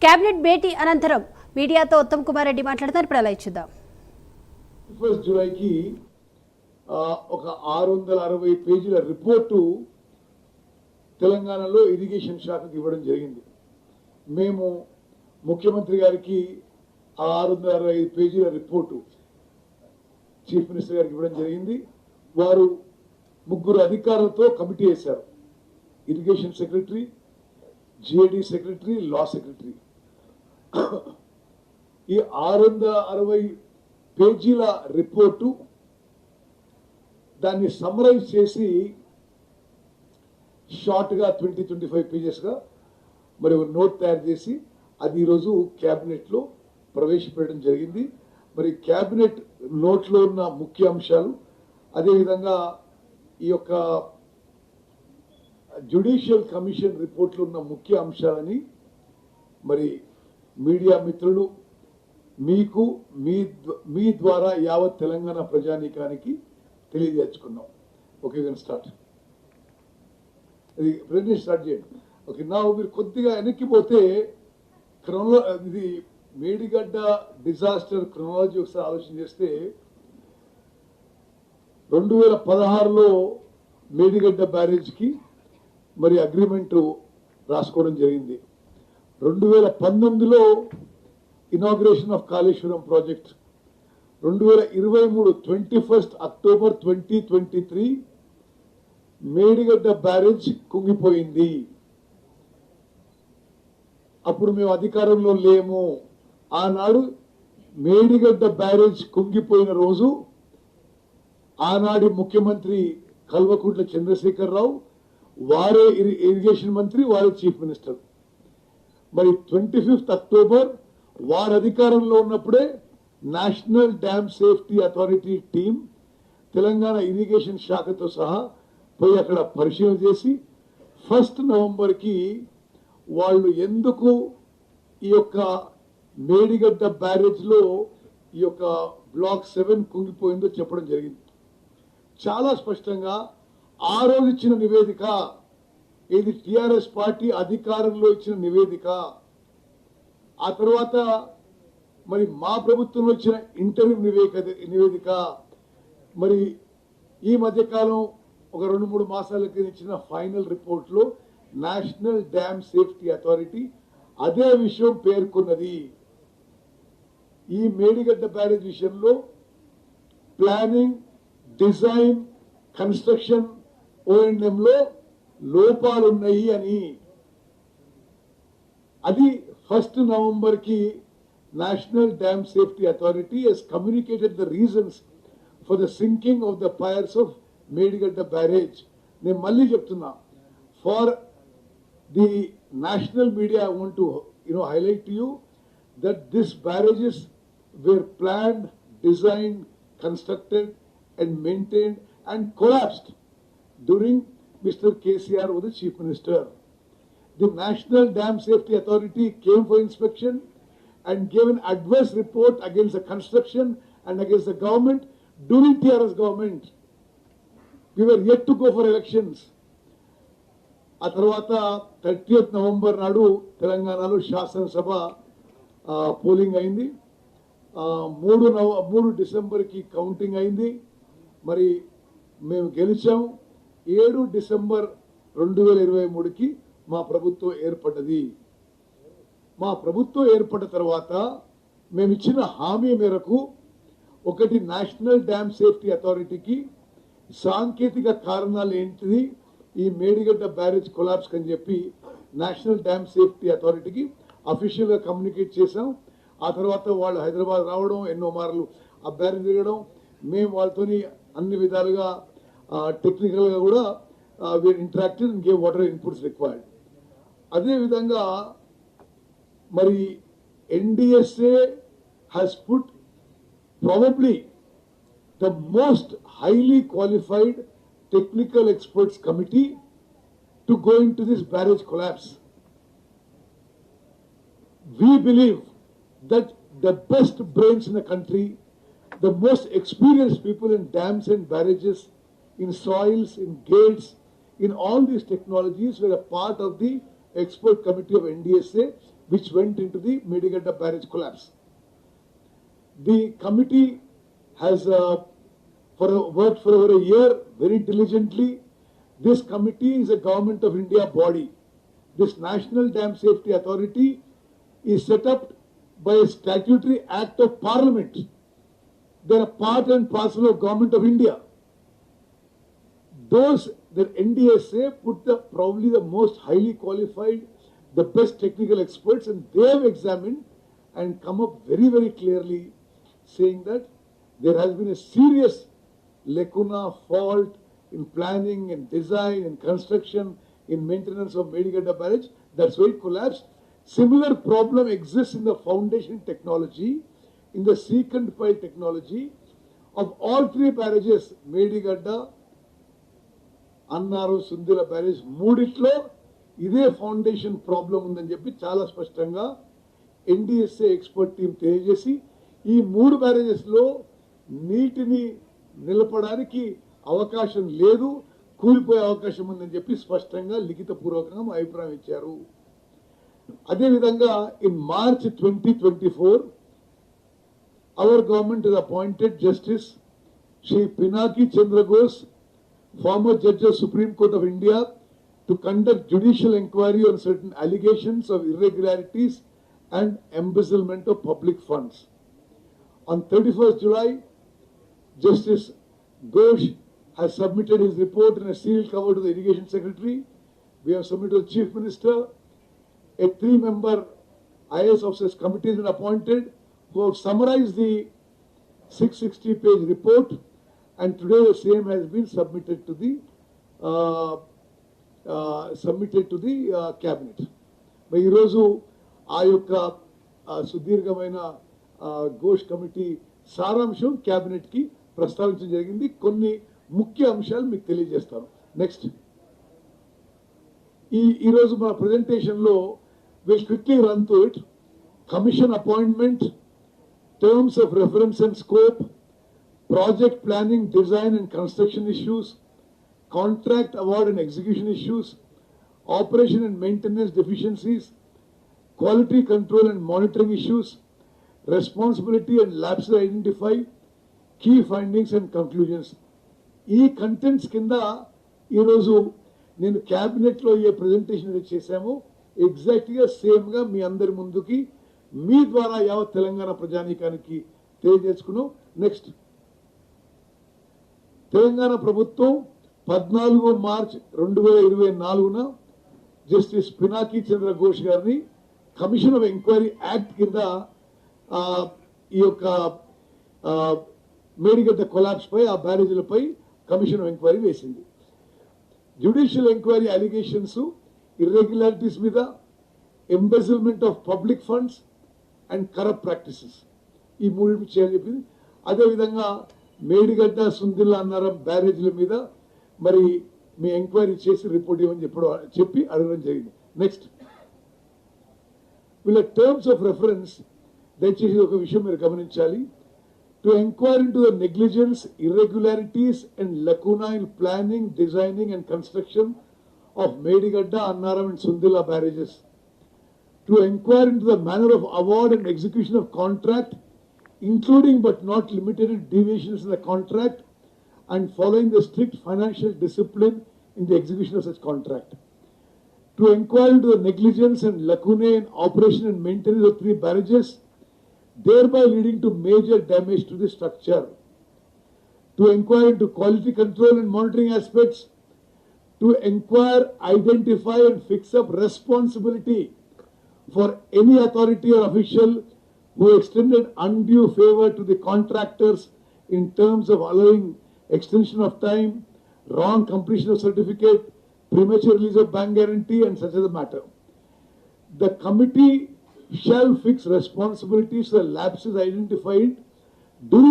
Cabinet భేటీ అనంతరం మీడియాతో ఉత్తమ్ కుమార్ రెడ్డి మాట్లాడతారు. ఇప్పుడు అలా ఇచ్చుదాం. 1 జూలైకి ఒక 660 పేజీల రిపోర్టు తెలంగాణలో ఇరిగేషన్ శాఖకు ఇవ్వడం జరిగింది. మేము ముఖ్యమంత్రి గారికి ఆ 665 పేజీల రిపోర్టు చీఫ్ మినిస్టర్ గారికి ఇవ్వడం జరిగింది. వారు 3 అధికారులతో కమిటీ వేశారు. ఇరిగేషన్ సెక్రటరీ, జిఏడి సెక్రటరీ, లా సెక్రటరీ. ఈ 660 పేజీల రిపోర్టు దాన్ని సమ్మరైజ్ చేసి షార్ట్గా 20-25 పేజెస్గా మరి నోట్ తయారు చేసి అది ఈరోజు క్యాబినెట్లో ప్రవేశపెట్టడం జరిగింది. మరి క్యాబినెట్ నోట్లో ఉన్న ముఖ్య అంశాలు, అదేవిధంగా ఈ యొక్క జ్యుడిషియల్ కమిషన్ రిపోర్ట్లో ఉన్న ముఖ్య అంశాలని మరి మీడియా మిత్రులు మీకు మీ ద్వారా యావత్ తెలంగాణ ప్రజానీకానికి తెలియజేసుకున్నాం. Okay, start. ఇది ప్రెజెంటేషన్ స్టార్ట్ చేయండి. ఓకే, నా మీరు కొద్దిగా వెనక్కిపోతే ఇది మేడిగడ్డ డిజాస్టర్ క్రొనాలజీ ఒకసారి ఆలోచన చేస్తే 2016లో మేడిగడ్డ బ్యారేజ్కి మరి అగ్రిమెంట్ రాసుకోవడం జరిగింది. 2019లో inauguration of Kaleshwaram project. 2023 21 October 2023 Medigadda barrage కుంగిపోయింది. అప్పుడు మేము అధికారంలో లేము. ఆనాడు మేడిగడ్డ బ్యారేజ్ కుంగిపోయిన రోజు ఆనాటి ముఖ్యమంత్రి కల్వకుంట్ల చంద్రశేఖరరావు, వారే ఇరిగేషన్ మంత్రి, వారే చీఫ్ మినిస్టర్. మరి 25 అక్టోబర్ వారి అధికారంలో ఉన్నప్పుడే national dam safety authority team Telangana irrigation శాఖతో సహా పోయి అక్కడ పరిశీలన చేసి 1 నవంబర్కి వాళ్ళు ఎందుకు ఈ యొక్క మేడిగడ్డ బ్యారేజ్లో ఈ యొక్క బ్లాక్ 7 కుంగిపోయిందో చెప్పడం జరిగింది. చాలా స్పష్టంగా ఆ రోజు ఇచ్చిన నివేదిక, ఇది టిఆర్ఎస్ పార్టీ అధికారంలో ఇచ్చిన నివేదిక. ఆ తర్వాత మరి మా ప్రభుత్వంలో ఇచ్చిన ఇంటర్వ్యూ నివేదిక, మరి ఈ మధ్యకాలం ఒక 2-3 మాసాల క్రితం ఇచ్చిన ఫైనల్ రిపోర్ట్లో నేషనల్ డ్యామ్ సేఫ్టీ అథారిటీ అదే విషయం పేర్కొన్నది. ఈ మేడిగడ్డ బ్యారేజ్ విషయంలో ప్లానింగ్, డిజైన్, కన్స్ట్రక్షన్, ఓఎండ్ఎంలో లోపాలున్నాయి అని. అది 1 నవంబర్కి national dam safety authority has communicated the reasons for the sinking of the piers of Medigadda barrage. నేను మళ్ళీ చెప్తున్నా, for the national media, I want to highlight to you that these barrages were planned, designed, constructed and maintained and collapsed during Mr. KCR was the Chief Minister. The National Dam Safety Authority came for inspection and gave an adverse report against the construction and against the government during TRS government. We were yet to go for elections. ఆ తర్వాత 30th November నాడు తెలంగాణలో శాసనసభ polling అయింది. 3 డిసెంబర్కి counting అయింది. మరి మేము గెలిచాం. 7 డిసెంబర్ 2023కి మా ప్రభుత్వం ఏర్పడ్డది. మా ప్రభుత్వం ఏర్పడ్డ తర్వాత మేము ఇచ్చిన హామీ మేరకు ఒకటి, నేషనల్ డ్యామ్ సేఫ్టీ అథారిటీకి సాంకేతిక కారణాలు ఏంటిది ఈ మేడిగడ్డ బ్యారేజ్ కొలాప్స్ అని చెప్పి నేషనల్ డ్యామ్ సేఫ్టీ అథారిటీకి అఫీషియల్గా కమ్యూనికేట్ చేశాం. ఆ తర్వాత వాళ్ళు హైదరాబాద్ రావడం, ఎన్నో మార్లు ఆ బ్యారేజ్ తిరగడం, మేము వాళ్ళతోని అన్ని విధాలుగా టెక్నికల్గా కూడా we are interacted and gave water inputs required. అదేవిధంగా మరి NDSA has put probably the most highly qualified technical experts committee to go into this barrage collapse. We believe that the best brains in the country, the most experienced people in dams and barrages, in soils, in gates, in all these technologies were a part of the expert committee of NDSA which went into the Medigadda barrage collapse. The committee has worked for over a year very diligently. This committee is a Government of India body. This National Dam Safety Authority is set up by a statutory act of Parliament. They are part and parcel of Government of India. Those that NDSA put probably the most highly qualified, the best technical experts, and they have examined and come up very, very clearly saying that there has been a serious lacuna, fault in planning and design and construction in maintenance of Medigadda barrage. That's why it collapsed. Similar problem exists in the foundation technology, in the secant pile technology of all three barrages, Medigadda, Annaru, Sundila barrage, మూడిట్లో ఇదే foundation problem ఉందని చెప్పి చాలా స్పష్టంగా NDSA expert team తెలియజేసి ఈ మూడు బ్యారేజెస్లో నీటిని నిలపడానికి అవకాశం లేదు, కూలిపోయే అవకాశం ఉందని చెప్పి స్పష్టంగా లిఖితపూర్వకంగా మా అభిప్రాయం ఇచ్చారు. అదేవిధంగా in March 2024 our government has appointed Justice Shri Pinaki Chandra Ghosh, former judge of Supreme Court of India, to conduct judicial inquiry on certain allegations of irregularities and embezzlement of public funds. On 31st July, Justice Ghosh has submitted his report in a sealed cover to the Irrigation Secretary. We have submitted to the Chief Minister. A 3-member IAS officers committee has been appointed who have summarized the 660-page report, and today the same has been submitted to the cabinet. ఈ రోజు ఆ యొక్క సుదీర్ఘమైన Ghosh committee సారాంశం cabinet కి ప్రస్తావించడం జరిగింది. కొన్ని ముఖ్య అంశాలు మీకు తెలియజేస్తాను. నెక్స్ట్, ఈ రోజు మన ప్రెజెంటేషన్ లో will quickly run through it. Commission appointment, terms of reference and scope, project planning, design and construction issues, contract award and execution issues, operation and maintenance deficiencies, quality control and monitoring issues, responsibility and lapses identify, key findings and conclusions. ఈ contents కింద ఈరోజు నేను క్యాబినెట్లో ఏ presentation చేశామో ఎగ్జాక్ట్గా సేమ్గా మీ అందరి ముందుకి మీ ద్వారా యావత్ తెలంగాణ ప్రజానీకానికి తెలియజేసుకున్నాం. నెక్స్ట్, తెలంగాణ ప్రభుత్వం 14 మార్చ్ 2024న జస్టిస్ పినాకీ చంద్ర ఘోష్ గారిని కమిషన్ ఆఫ్ ఎంక్వైరీ యాక్ట్ కింద ఈ యొక్క మేడిగడ్డ కొలాప్స్ పై, ఆ బ్యారేజీలపై కమిషన్ ఆఫ్ ఎంక్వైరీ వేసింది. జ్యుడిషియల్ ఎంక్వైరీ అలిగేషన్స్, ఇర్రెగ్యులారిటీస్ మీద, embezzlement of public funds and corrupt practices, ఈ మూడింటి చేయాలని చెప్పింది. అదేవిధంగా మేడిగడ్డ, సుందిల్ల, అన్నారం బ్యారేజీల మీద మరి మీ ఎంక్వైరీ చేసి రిపోర్ట్ ఇవ్వని చెప్పి అడగడం జరిగింది. నెక్స్ట్, వీళ్ళ టర్మ్స్ ఆఫ్ రెఫరెన్స్ దయచేసి ఒక విషయం మీరు గమనించాలి. To enquire into the negligence, irregularities and లకూనా in planning, designing and construction of Medigadda, Annaram and Sundilla barrages. To enquire into the manner of award and execution of contract, including but not limited to deviations in the contract and following the strict financial discipline in the execution of such contract. To enquire into the negligence and lacunae in operation and maintenance of 3 barrages, thereby leading to major damage to the structure. To enquire into quality control and monitoring aspects. To enquire, identify and fix up responsibility for any authority or official who extended undue favor to the contractors in terms of allowing extension of time, wrong completion of certificate, premature release of bank guarantee, and such as the matter. The committee shall fix responsibilities for lapses identified during